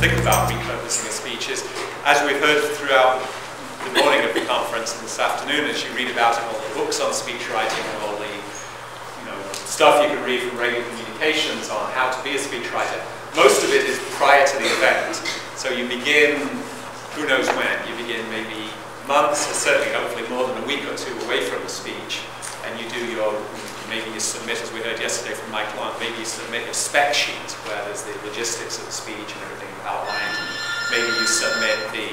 think about repurposing a speech is, as we've heard throughout the morning of the conference and this afternoon, as you read about in all the books on speech writing and all the stuff you can read from Ragan Communications on how to be a speechwriter, most of it is prior to the event. So you begin, who knows when, you begin maybe months, or certainly hopefully more than a week or two away from the speech, and you do your, maybe you submit, as we heard yesterday from Mike Long, maybe you submit your spec sheet where there's the logistics of the speech and everything outlined. Maybe you submit the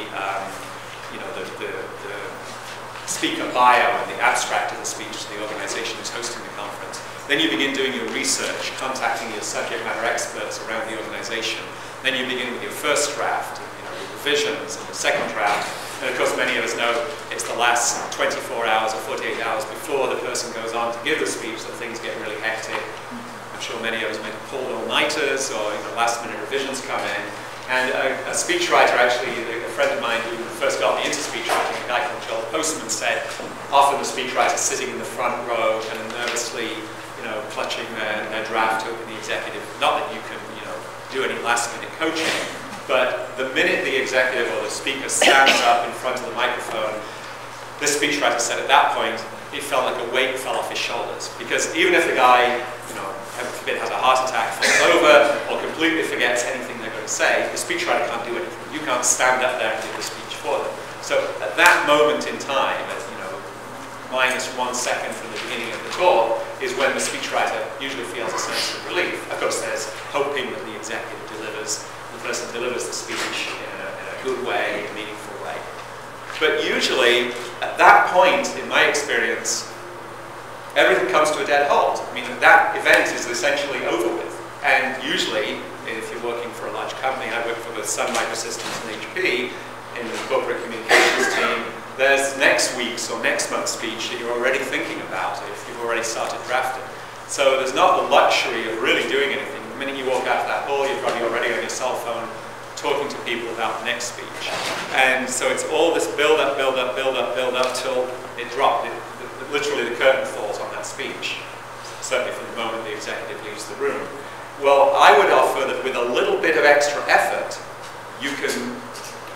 speaker bio and the abstract of the speech to the organization who's hosting the conference. Then you begin doing your research, contacting your subject matter experts around the organization. Then you begin with your first draft, and, your revisions, and the second draft. And of course, many of us know it's the last 24 hours or 48 hours before the person goes on to give the speech that things get really hectic. I'm sure many of us may have pulled all-nighters, or last-minute revisions come in. And a speechwriter, actually, a friend of mine who first got me into speechwriting, a guy called Joel Postman, said often the speechwriter's sitting in the front row and nervously, clutching their draft to open the executive. Not that you can, do any last-minute coaching, but the minute the executive or the speaker stands up in front of the microphone, this speechwriter said at that point, it felt like a weight fell off his shoulders. Because even if the guy, heaven forbid, has a heart attack, falls over, or completely forgets anything they're going to say, the speechwriter can't do anything. You can't stand up there and do the speech for them. So at that moment in time, at minus 1 second from the beginning of the talk, is when the speechwriter usually feels a sense of relief. Of course, there's hoping that the executive delivers, the person delivers the speech in a good way, a meaningful way. But usually, at that point, in my experience, everything comes to a dead halt. I mean, that event is essentially over with. And usually, if you're working for a large company, I work for both Sun Microsystems and HP in the corporate communications team, there's next week's or next month's speech that you're already thinking about if you've already started drafting. So there's not the luxury of really doing anything. The minute you walk out of that hall, you're probably already on your cell phone talking to people about the next speech. And so it's all this build up till it dropped. Literally the curtain falls on that speech, certainly from the moment the executive leaves the room. Well, I would offer that with a little bit of extra effort, you can,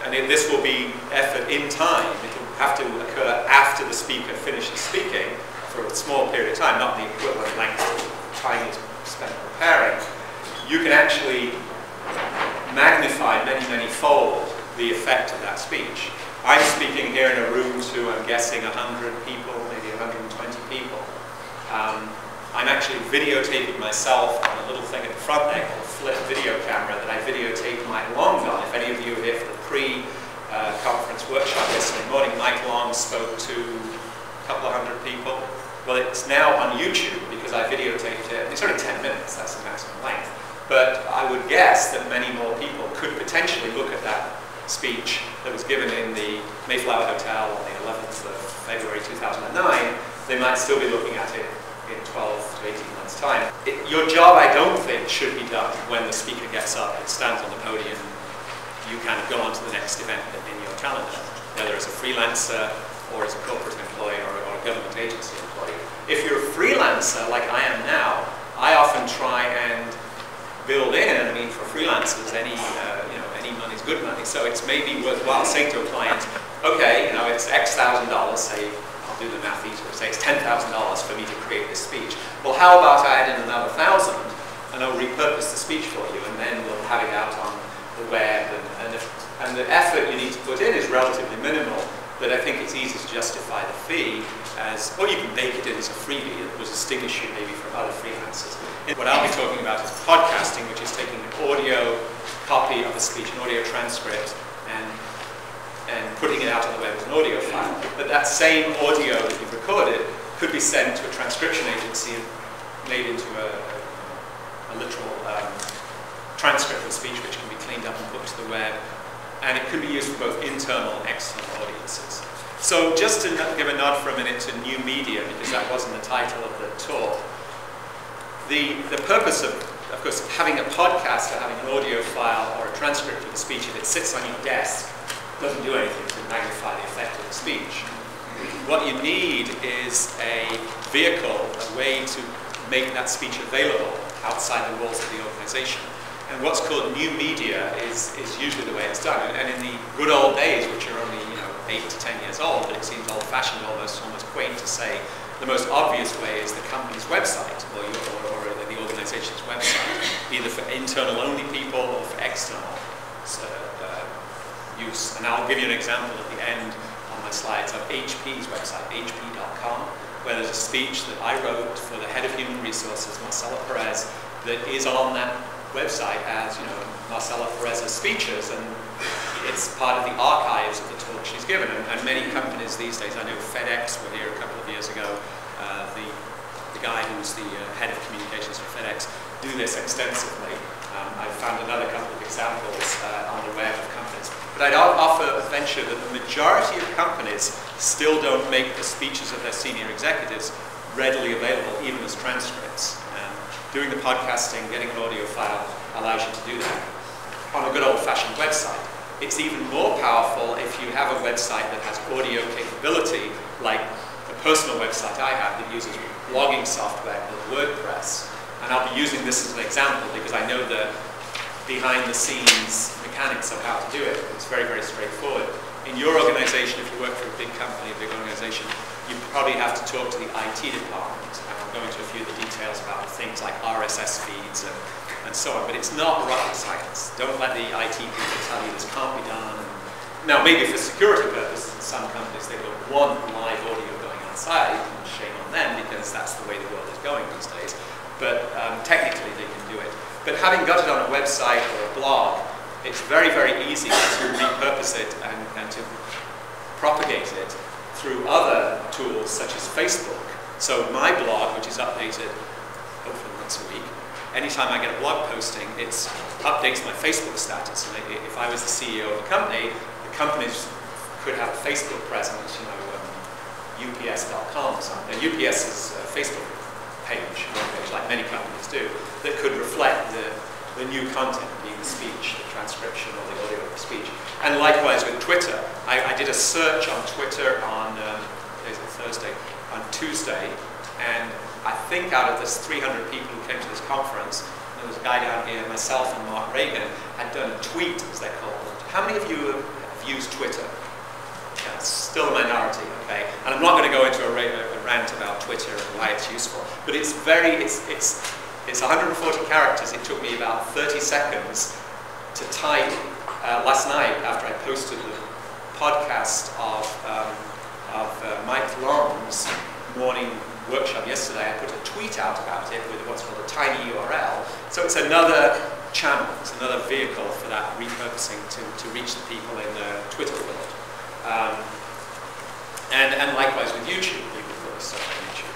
and this will be effort in time, it will have to occur after the speaker finishes speaking for a small period of time, not the equivalent length of time you spent preparing. You can actually magnify many fold the effect of that speech. I'm speaking here in a room to, I'm guessing, 100 people, maybe 120 people. I'm actually videotaping myself on a little thing at the front there called a flip video camera that I videotaped Mike Long on. If any of you were here for the pre-conference workshop yesterday morning, Mike Long spoke to a couple of hundred people. Well, it's now on YouTube because I videotaped it. It's only 10 minutes, that's the maximum length. But I would guess that many more people could potentially look at that speech that was given in the Mayflower Hotel on the 11th of February 2009. They might still be looking at it in 12 to 18 months' time. Your job, I don't think, should be done when the speaker gets up and stands on the podium. You kind of go on to the next event in your calendar, whether as a freelancer or as a corporate employee or a government agency employee. If you're a freelancer, like I am now, I often try and build in, I mean, for freelancers, any money's good money. So it's maybe worthwhile saying to a client, okay, it's X thousand dollars, say, I'll do the math easier, say it's $10,000 for me to create this speech. Well, how about I add in another 1,000 and I'll repurpose the speech for you, and then we'll have it out on the web, and the effort you need to put in is relatively minimal, but I think it's easy to justify the fee as, or you can bake it in as a freebie that will distinguish you maybe from other freelancers. What I'll be talking about is podcasting, which is taking an audio copy of a speech, an audio transcript, and putting it out on the web as an audio file. But that same audio that you've recorded could be sent to a transcription agency and made into a literal transcript of the speech, which can be cleaned up and put to the web. And it could be used for both internal and external audiences. So just to give a nod for a minute to new media, because that wasn't the title of the talk, the purpose of course, having a podcast or having an audio file or a transcript of the speech, if it sits on your desk, doesn't do anything to magnify the effect of the speech. What you need is a vehicle, a way to make that speech available outside the walls of the organization. And what's called new media is usually the way it's done. And in the good old days, which are only 8 to 10 years old, but it seems old-fashioned, almost quaint to say, the most obvious way is the company's website or the organization's website, either for internal-only people or for external use. And I'll give you an example at the end on my slides of HP's website, hp.com, where there's a speech that I wrote for the head of human resources, Marcela Perez, that is on that website as, Marcela Perez's speeches, and it's part of the archives of the talk she's given. And many companies these days, I know FedEx were here a couple of years ago, the guy who's the head of communications for FedEx, do this extensively. I found another couple of examples on the web of companies. But I'd offer a venture that the majority of companies still don't make the speeches of their senior executives readily available, even as transcripts. Doing the podcasting, getting an audio file allows you to do that on a good old-fashioned website. It's even more powerful if you have a website that has audio capability, like the personal website I have that uses blogging software called WordPress. And I'll be using this as an example because I know the behind-the-scenes mechanics of how to do it. It's very, very straightforward. In your organization, if you work for a big company, a big organization, you probably have to talk to the IT department. And I'll go into a few of the details about things like RSS feeds and so on. But it's not rocket science. Don't let the IT people tell you this can't be done. Now, maybe for security purposes, in some companies, they don't want live audio going outside. And shame on them, because that's the way the world is going these days. But technically, they can do it. But having got it on a website or a blog, it's very, very easy to repurpose it and to propagate it through other tools such as Facebook. So my blog, which is updated hopefully once a week, anytime I get a blog posting, it updates my Facebook status. And if I was the CEO of a company, the companies could have a Facebook presence, UPS.com or something. UPS's Facebook page, like many companies do, that could reflect the new content, being the speech, the transcription, or the audio of the speech. And likewise with Twitter. I did a search on Twitter on today's Thursday, on Tuesday, and I think out of this 300 people who came to this conference, there was a guy down here, myself and Mark Ragan, had done a tweet, as they're called. How many of you have used Twitter? Yeah, it's still a minority, okay? And I'm not going to go into a rant about Twitter and why it's useful, but it's 140 characters. It took me about 30 seconds to type last night after I posted the podcast of Mike Long's morning workshop yesterday. I put a tweet out about it with what's called a tiny URL. So it's another channel, it's another vehicle for that repurposing to reach the people in the Twitter world. And likewise with YouTube, you can put stuff on YouTube.